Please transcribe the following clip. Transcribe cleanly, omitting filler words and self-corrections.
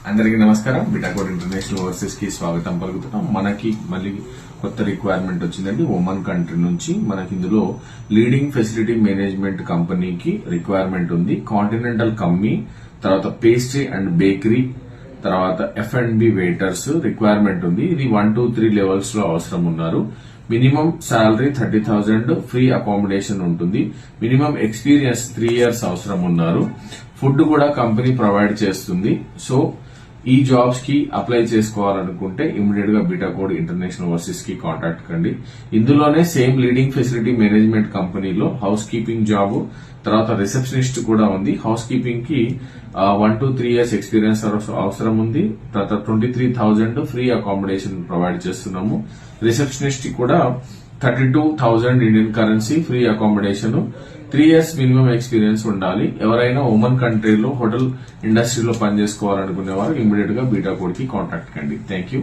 అందరికీ నమస్కారం. బిటాకోడ్ international overseas కి స్వాగతం పలుకుతున్నాం. మనకి మళ్ళీ కొత్త రిక్వైర్మెంట్ వచ్చిందండి ఒమన్ కంట్రీ నుంచి. మనకి ఇందులో లీడింగ్ ఫెసిలిటీ మేనేజ్మెంట్ కంపెనీకి రిక్వైర్మెంట్ ఉంది. కాంటినెంటల్ కమ్మీ, తర్వాత పేస్ట్రీ అండ్ బేకరీ, తర్వాత F&B వెయిటర్స్ రిక్వైర్మెంట్ ఉంది. ఇది 1, 2, 3 లెవెల్స్ లో అవసరం ఉన్నారు. మినిమం శాలరీ 30,000, ఫ్రీ అకామిడేషన్ ఉంటుంది. మినిమం ఎక్స్పీరియన్స్ 3 years అవసరం ఉన్నారు. ఫుడ్ కూడా కంపెనీ ప్రొవైడ్ చేస్తుంది. సో ఈ జాబ్స్ కి అప్లై చేసుకోవాలనుకుంటే ఇమీడియట్ గా బిటాకోడ్ ఇంటర్నేషనల్ ఓవర్సీస్ కి కాంటాక్ట్ కండి. ఇందులోనే సేమ్ లీడింగ్ ఫెసిలిటీ మేనేజ్మెంట్ కంపెనీలో హౌస్ కీపింగ్ జాబ్, తర్వాత రిసెప్షనిస్ట్ కూడా ఉంది. హౌస్ కీపింగ్ కి 1 to 3 years ఎక్స్పీరియన్స్ అవసరం ఉంది. తర్వాత 23,000 ఫ్రీ అకామిడేషన్ ప్రొవైడ్ చేస్తున్నాము. రిసెప్షనిస్ట్ కూడా 32,000 Indian currency free accommodation. 3 years minimum experience ఉండాలి. ఎవరైనా ఒమన్ కంట్రీలో హోటల్ ఇండస్ట్రీలో పనిచేసుకోవాలనుకునే వారు ఇమీడియట్ గా బిటాకోడ్ కి కాంటాక్ట్ కండి. Thank you.